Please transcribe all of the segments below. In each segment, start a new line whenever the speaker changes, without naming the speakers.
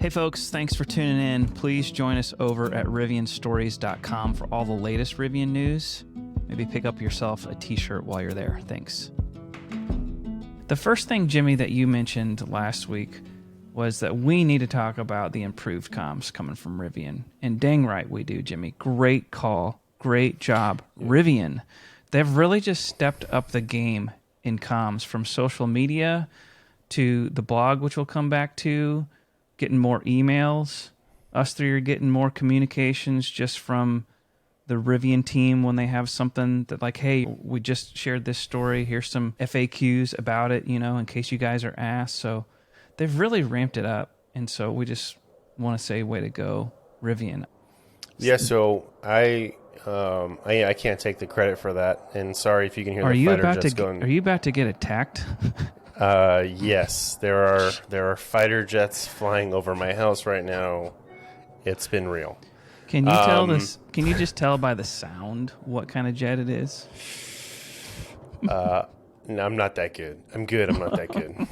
Hey folks, thanks for tuning in. Please join us over at rivianstories.com for all the latest Rivian news. Maybe pick up yourself a t-shirt while you're there. Thanks. The first thing, Jimmy, that you mentioned last week was that we need to talk about the improved comms coming from Rivian. And dang right we do, Jimmy. Great call. Great job. Rivian. They've really just stepped up the game in comms, from social media to the blog, which we'll come back to, getting more emails. Us three are getting more communications just from the Rivian team when they have something that, like, hey, we just shared this story. Here's some FAQs about it, you know, in case you guys are asked. So they've really ramped it up. And so we just want to say, way to go, Rivian.
Yeah, so I can't take the credit for that. And sorry if you can hear the fighter jets going.
Are you about to get attacked?
Yes, there are fighter jets flying over my house right now. It's been real.
Can you tell this? Can you just tell by the sound what kind of jet it is?
No, I'm not that good. I'm not that good.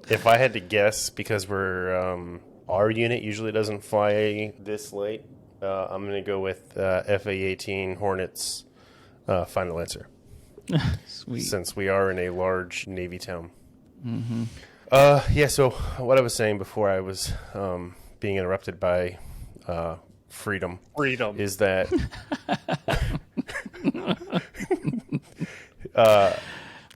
If I had to guess, because our unit usually doesn't fly this late, I'm going to go with FA-18 Hornets. Final answer.
Sweet.
Since we are in a large Navy town.
Mm-hmm.
Yeah, so what I was saying before I was being interrupted by freedom is that
well,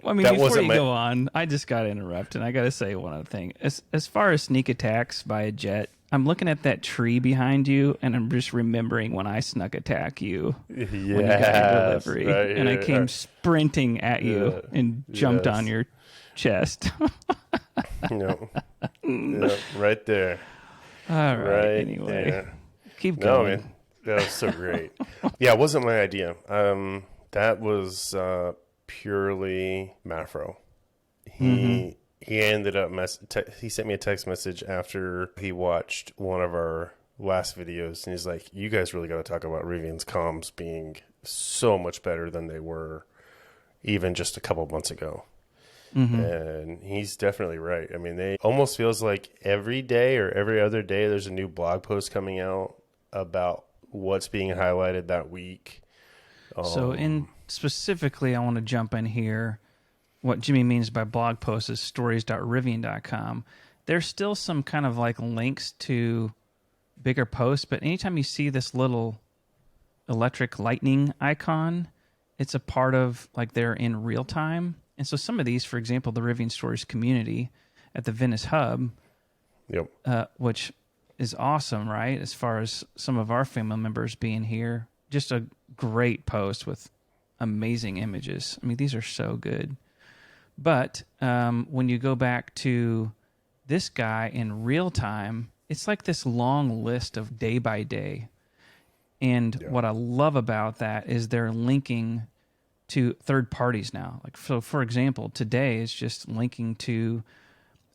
I mean, before you go on, I just got to interrupt, and I got to say one other thing. As far as sneak attacks by a jet, I'm looking at that tree behind you, and I'm just remembering when I snuck attack you when you got your delivery,
right
and I came sprinting at you and jumped on your chest.
Right there.
All right. Anyway,
there.
keep going.
No, man, that was so great. Yeah, it wasn't my idea. That was purely Mafro. He ended up he sent me a text message after he watched one of our last videos, and he's like, "You guys really got to talk about Rivian's comms being so much better than they were even just a couple months ago." And he's definitely right. I mean, they almost feels like every day or every other day there's a new blog post coming out about what's being highlighted that week.
So specifically, I want to jump in here. What Jimmy means by blog posts is stories.rivian.com. There's still some kind of like links to bigger posts, but anytime you see this little electric lightning icon, it's a part of, like, they're in real time. And so some of these, for example, the Rivian Stories community at the Venice Hub, which is awesome, right? As far as some of our family members being here, just a great post with amazing images. I mean, these are so good. But when you go back to this guy in real time, it's like this long list of day by day. And what I love about that is they're linking to third parties now. Like, so for example, today is just linking to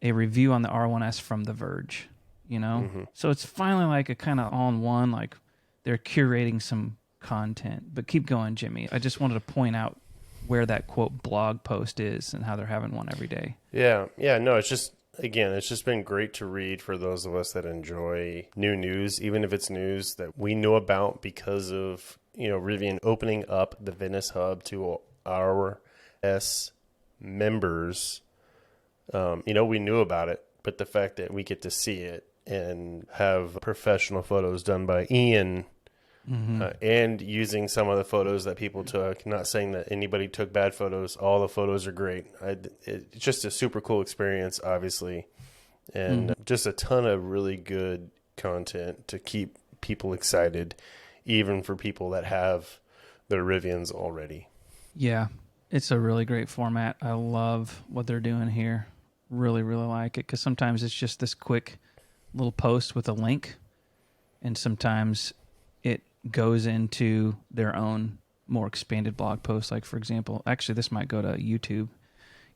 a review on the R1S from The Verge, you know? So it's finally like a kind of all-in-one, like they're curating some content. But keep going, Jimmy. I just wanted to point out where that quote blog post is and how they're having one every day.
Yeah. No, it's just been great to read for those of us that enjoy new news, even if it's news that we know about because of, Rivian opening up the Venice Hub to our members. We knew about it, but the fact that we get to see it and have professional photos done by Ian, and using some of the photos that people took, not saying that anybody took bad photos, all the photos are great. It's just a super cool experience, obviously, and just a ton of really good content to keep people excited, even for people that have their Rivians already.
Yeah, it's a really great format. I love what they're doing here. Really, really like it, because sometimes it's just this quick little post with a link, and sometimes it goes into their own more expanded blog post. Like, for example, actually this might go to YouTube.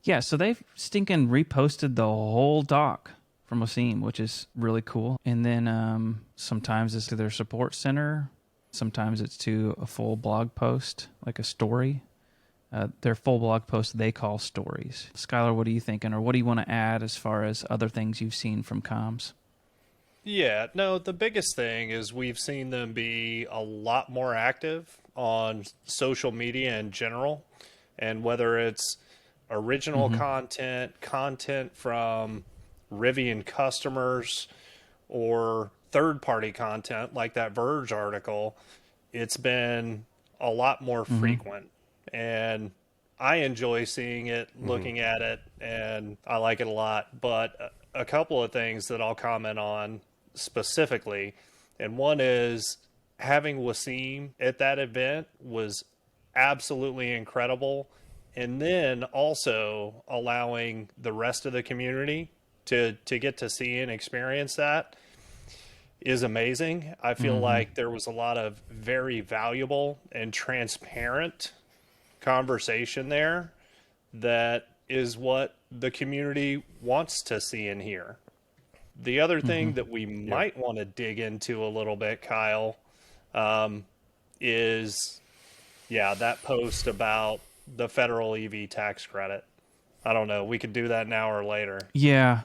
Yeah, so they've stinking reposted the whole doc from Wasim, which is really cool. And then sometimes it's to their support center. Sometimes it's to a full blog post, like a story. Their full blog post they call stories. Skylar, what are you thinking? Or what do you want to add as far as other things you've seen from comms?
Yeah, no, the biggest thing is we've seen them be a lot more active on social media in general. And whether it's original
Mm-hmm.
content, content from Rivian customers, or third party content like that Verge article, it's been a lot more
Mm-hmm.
frequent. And I enjoy seeing it,
Hmm.
looking at it, and I like it a lot. But a couple of things that I'll comment on specifically, and one is having Wasim at that event was absolutely incredible. And then also allowing the rest of the community to get to see and experience that is amazing. I feel
Mm-hmm.
like there was a lot of very valuable and transparent conversation there that is what the community wants to see and hear. The other
Mm-hmm.
thing that we
Yep.
might want to dig into a little bit, Kyle, um, is yeah, that post about the federal EV tax credit. I don't know. We could do that now or later.
Yeah,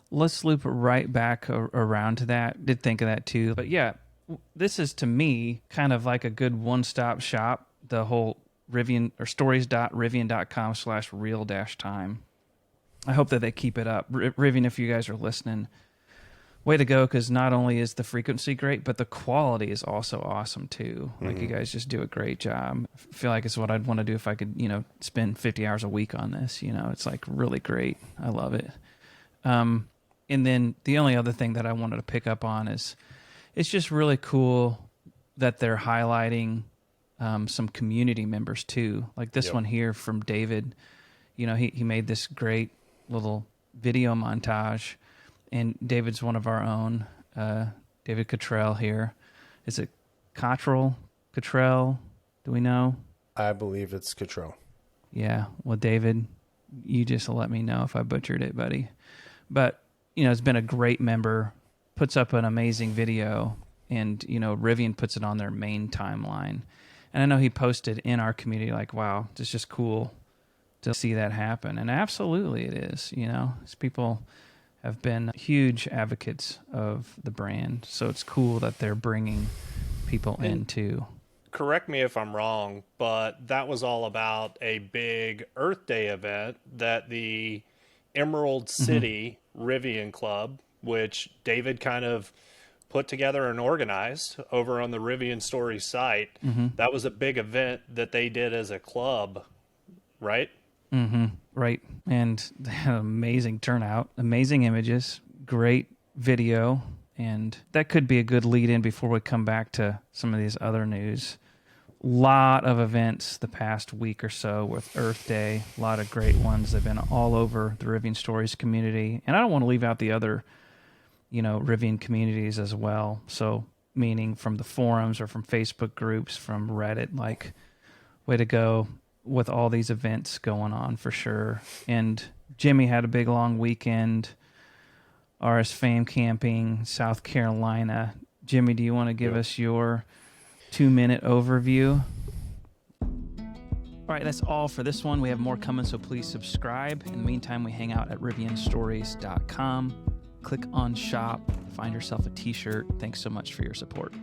let's loop right back around to that. Did think of that too. But yeah, this is to me kind of like a good one stop shop. The whole Rivian or stories.rivian.com/real time. I hope that they keep it up. Rivian, if you guys are listening, way to go, because not only is the frequency great, but the quality is also awesome too. Like you
Hmm.
guys just do a great job. I feel like it's what I'd want to do if I could, spend 50 hours a week on this. It's like really great. I love it. Um, and then the only other thing that I wanted to pick up on is it's just really cool that they're highlighting some community members too. Like this
Yep.
one here from David. He made this great little video montage, and David's one of our own. David Cottrell here. Is it Cottrell? Cottrell? Do we know?
I believe it's Cottrell.
Yeah. Well, David, you just let me know if I butchered it, buddy. But it's been a great member. Puts up an amazing video, and Rivian puts it on their main timeline. And I know he posted in our community like, "Wow, it's just cool to see that happen." And absolutely, it is. These people have been huge advocates of the brand, so it's cool that they're bringing people
And
in too.
correct me if I'm wrong, but that was all about a big Earth Day event that the Emerald
Mm-hmm.
City Rivian Club, which David kind of put together and organized over on the Rivian Stories site,
Mm-hmm.
that was a big event that they did as a club, right?
Mm-hmm. Right. And they had an amazing turnout, amazing images, great video. And that could be a good lead in before we come back to some of these other news. Lot of events the past week or so with Earth Day. A lot of great ones. They've been all over the Rivian Stories community. And I don't want to leave out the other, Rivian communities as well. So, meaning from the forums or from Facebook groups, from Reddit, like, way to go with all these events going on for sure. And Jimmy had a big long weekend. RS Fame Camping, South Carolina. Jimmy, do you want to give
Yep.
us your 2-minute overview? All right, that's all for this one. We have more coming, so please subscribe. In the meantime, we hang out at rivianstories.com. Click on shop, find yourself a t-shirt. Thanks so much for your support.